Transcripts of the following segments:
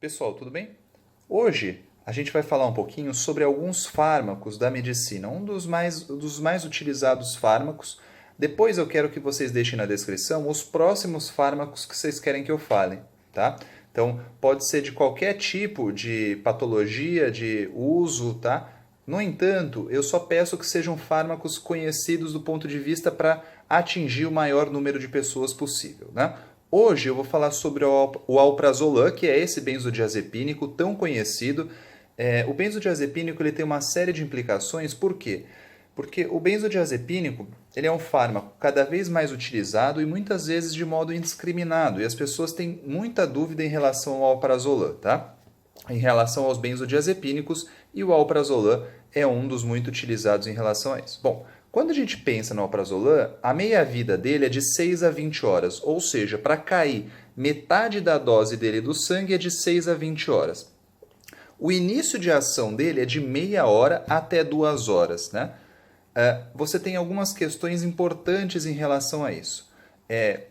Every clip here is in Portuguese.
Pessoal, tudo bem? Hoje a gente vai falar um pouquinho sobre alguns fármacos da medicina, um dos mais utilizados fármacos. Depois eu quero que vocês deixem na descrição os próximos fármacos que vocês querem que eu fale, tá? Então, pode ser de qualquer tipo de patologia, de uso, tá? No entanto, eu só peço que sejam fármacos conhecidos do ponto de vista para atingir o maior número de pessoas possível, né? Hoje eu vou falar sobre o alprazolam, que é esse benzodiazepínico tão conhecido. O benzodiazepínico ele tem uma série de implicações, por quê? Porque o benzodiazepínico ele é um fármaco cada vez mais utilizado e muitas vezes de modo indiscriminado, e as pessoas têm muita dúvida em relação ao alprazolam, tá? Em relação aos benzodiazepínicos, e o alprazolam é um dos muito utilizados em relação a isso. Bom, quando a gente pensa no alprazolam, a meia-vida dele é de 6 a 20 horas, ou seja, para cair metade da dose dele do sangue é de 6 a 20 horas. O início de ação dele é de meia hora até 2 horas, né? Você tem algumas questões importantes em relação a isso.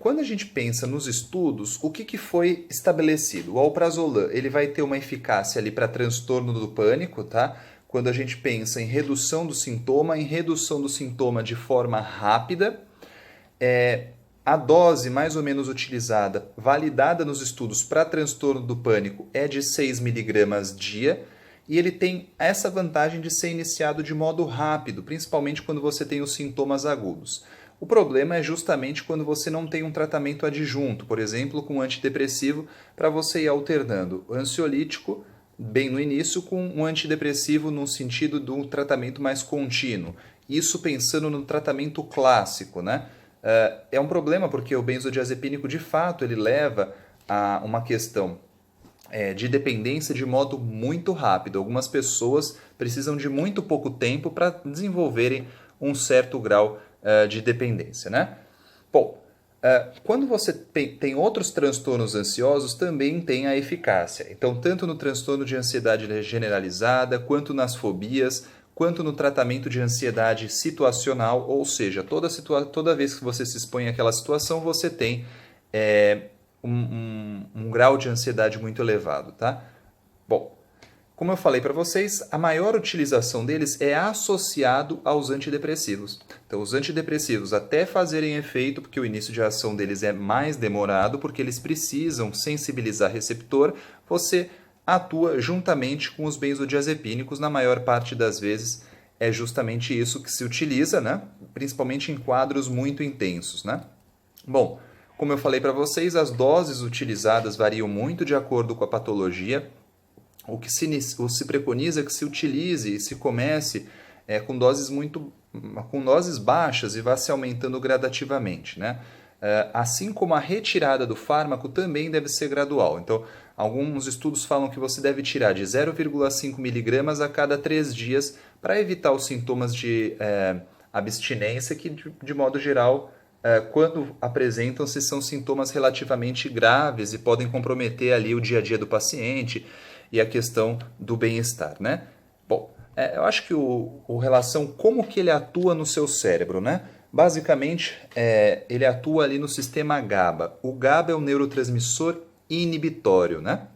Quando a gente pensa nos estudos, o que foi estabelecido? O alprazolam ele vai ter uma eficácia ali para transtorno do pânico, tá? Quando a gente pensa em redução do sintoma de forma rápida, a dose mais ou menos utilizada, validada nos estudos para transtorno do pânico, é de 6 miligramas dia, e ele tem essa vantagem de ser iniciado de modo rápido, principalmente quando você tem os sintomas agudos. O problema é justamente quando você não tem um tratamento adjunto, por exemplo, com antidepressivo, para você ir alternando ansiolítico, bem no início, com um antidepressivo no sentido de um tratamento mais contínuo. Isso pensando no tratamento clássico, né? É um problema porque o benzodiazepínico, de fato, ele leva a uma questão de dependência de modo muito rápido. Algumas pessoas precisam de muito pouco tempo para desenvolverem um certo grau de dependência, né? Bom, quando você tem outros transtornos ansiosos, também tem a eficácia. Então, tanto no transtorno de ansiedade generalizada, quanto nas fobias, quanto no tratamento de ansiedade situacional, ou seja, toda vez que você se expõe àquela situação, você tem um grau de ansiedade muito elevado, tá? Bom, como eu falei para vocês, a maior utilização deles é associado aos antidepressivos. Então, os antidepressivos, até fazerem efeito, porque o início de ação deles é mais demorado, porque eles precisam sensibilizar receptor, você atua juntamente com os benzodiazepínicos, na maior parte das vezes é justamente isso que se utiliza, né? Principalmente em quadros muito intensos, né? Bom, como eu falei para vocês, as doses utilizadas variam muito de acordo com a patologia. O que se preconiza é que se utilize e se comece com doses baixas e vá se aumentando gradativamente, né? Assim como a retirada do fármaco também deve ser gradual. Então, alguns estudos falam que você deve tirar de 0,5 miligramas a cada 3 dias para evitar os sintomas de abstinência que, de modo geral, quando apresentam-se, são sintomas relativamente graves e podem comprometer ali o dia a dia do paciente e a questão do bem-estar, né? Bom, eu acho que o relação, como que ele atua no seu cérebro, né? Basicamente, ele atua ali no sistema GABA. O GABA é um neurotransmissor inibitório, né?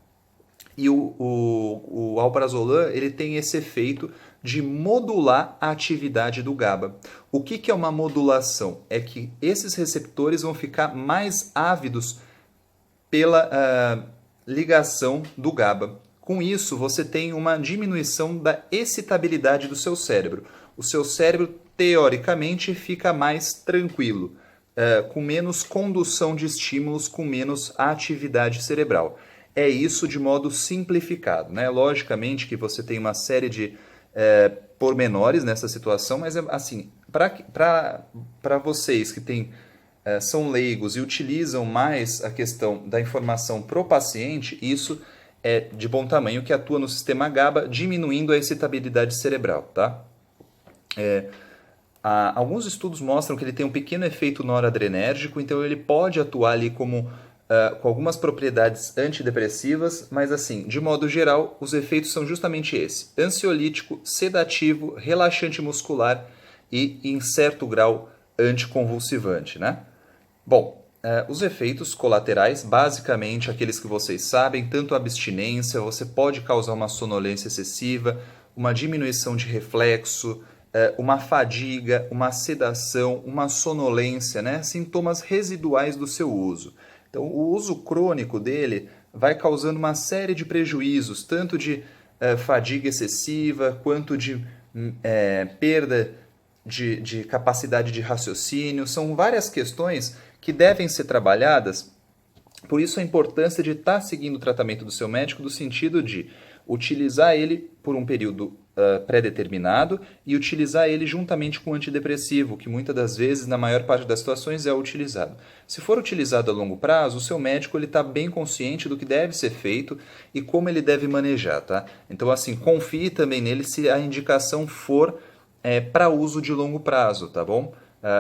E o alprazolam, ele tem esse efeito de modular a atividade do GABA. O que é uma modulação? É que esses receptores vão ficar mais ávidos pela ligação do GABA. Com isso, você tem uma diminuição da excitabilidade do seu cérebro. O seu cérebro, teoricamente, fica mais tranquilo, com menos condução de estímulos, com menos atividade cerebral. É isso de modo simplificado, né? Logicamente que você tem uma série de pormenores nessa situação, mas assim, para vocês que são leigos e utilizam mais a questão da informação pro paciente, isso é de bom tamanho, que atua no sistema GABA, diminuindo a excitabilidade cerebral, tá? Alguns estudos mostram que ele tem um pequeno efeito noradrenérgico, então ele pode atuar ali com algumas propriedades antidepressivas, mas assim, de modo geral, os efeitos são justamente esse: ansiolítico, sedativo, relaxante muscular e, em certo grau, anticonvulsivante, né? Bom, Os efeitos colaterais, basicamente aqueles que vocês sabem, tanto a abstinência, você pode causar uma sonolência excessiva, uma diminuição de reflexo, uma fadiga, uma sedação, uma sonolência, né? Sintomas residuais do seu uso. Então, o uso crônico dele vai causando uma série de prejuízos, tanto de fadiga excessiva, quanto de perda de capacidade de raciocínio. São várias questões que devem ser trabalhadas, por isso a importância de estar seguindo o tratamento do seu médico, no sentido de utilizar ele por um período pré-determinado e utilizar ele juntamente com o antidepressivo, que muitas das vezes, na maior parte das situações, é utilizado. Se for utilizado a longo prazo, o seu médico está bem consciente do que deve ser feito e como ele deve manejar, tá? Então, assim, confie também nele se a indicação for para uso de longo prazo, tá bom?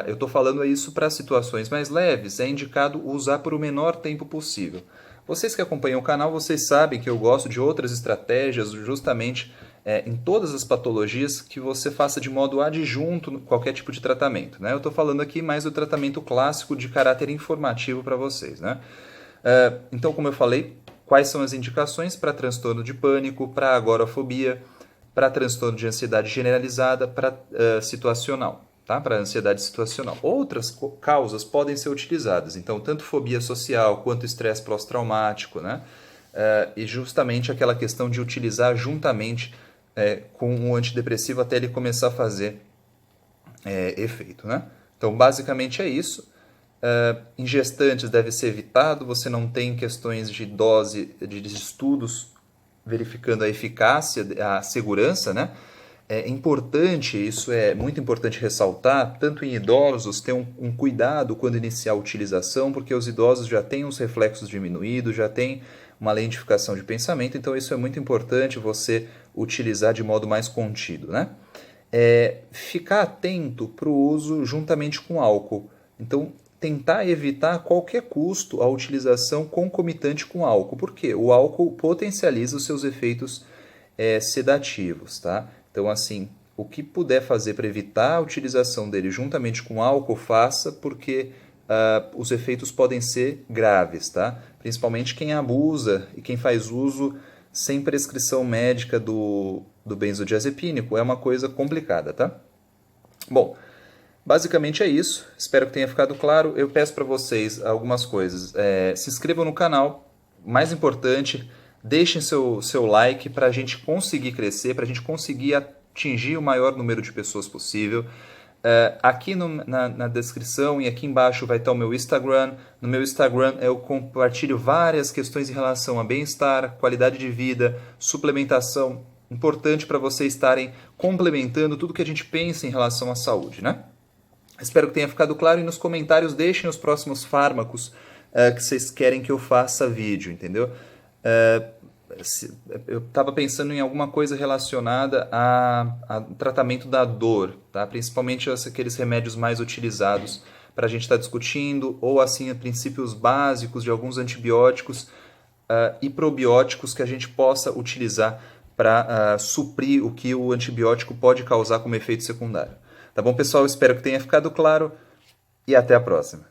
Eu estou falando isso para situações mais leves, é indicado usar por o menor tempo possível. Vocês que acompanham o canal, vocês sabem que eu gosto de outras estratégias, justamente em todas as patologias, que você faça de modo adjunto qualquer tipo de tratamento, né? Eu estou falando aqui mais do tratamento clássico de caráter informativo para vocês, né? Então, como eu falei, quais são as indicações para transtorno de pânico, para agorafobia, para transtorno de ansiedade generalizada, para situacional. Tá? Para ansiedade situacional. Outras causas podem ser utilizadas, então, tanto fobia social quanto estresse pós-traumático, né? E justamente aquela questão de utilizar juntamente com o antidepressivo até ele começar a fazer efeito, né? Então, basicamente é isso. Em gestantes deve ser evitado, você não tem questões de dose, de estudos verificando a eficácia, a segurança, né? É importante, isso é muito importante ressaltar, tanto em idosos, ter um cuidado quando iniciar a utilização, porque os idosos já têm os reflexos diminuídos, já têm uma lentificação de pensamento, então isso é muito importante você utilizar de modo mais contido, né? Ficar atento para o uso juntamente com álcool. Então, tentar evitar a qualquer custo a utilização concomitante com álcool, porque o álcool potencializa os seus efeitos sedativos, tá? Então, assim, o que puder fazer para evitar a utilização dele juntamente com álcool, faça, porque os efeitos podem ser graves, tá? Principalmente quem abusa e quem faz uso sem prescrição médica do benzodiazepínico, é uma coisa complicada, tá? Bom, basicamente é isso. Espero que tenha ficado claro. Eu peço para vocês algumas coisas. Se inscrevam no canal. Mais importante, deixem seu like para a gente conseguir crescer, para a gente conseguir atingir o maior número de pessoas possível. Aqui na descrição e aqui embaixo vai estar o meu Instagram. No meu Instagram eu compartilho várias questões em relação a bem-estar, qualidade de vida, suplementação. Importante para vocês estarem complementando tudo que a gente pensa em relação à saúde, né? Espero que tenha ficado claro e nos comentários deixem os próximos fármacos que vocês querem que eu faça vídeo, entendeu? Eu estava pensando em alguma coisa relacionada ao tratamento da dor, tá? Principalmente aqueles remédios mais utilizados para a gente estar discutindo, ou assim, princípios básicos de alguns antibióticos e probióticos que a gente possa utilizar para suprir o que o antibiótico pode causar como efeito secundário. Tá bom, pessoal? Espero que tenha ficado claro e até a próxima.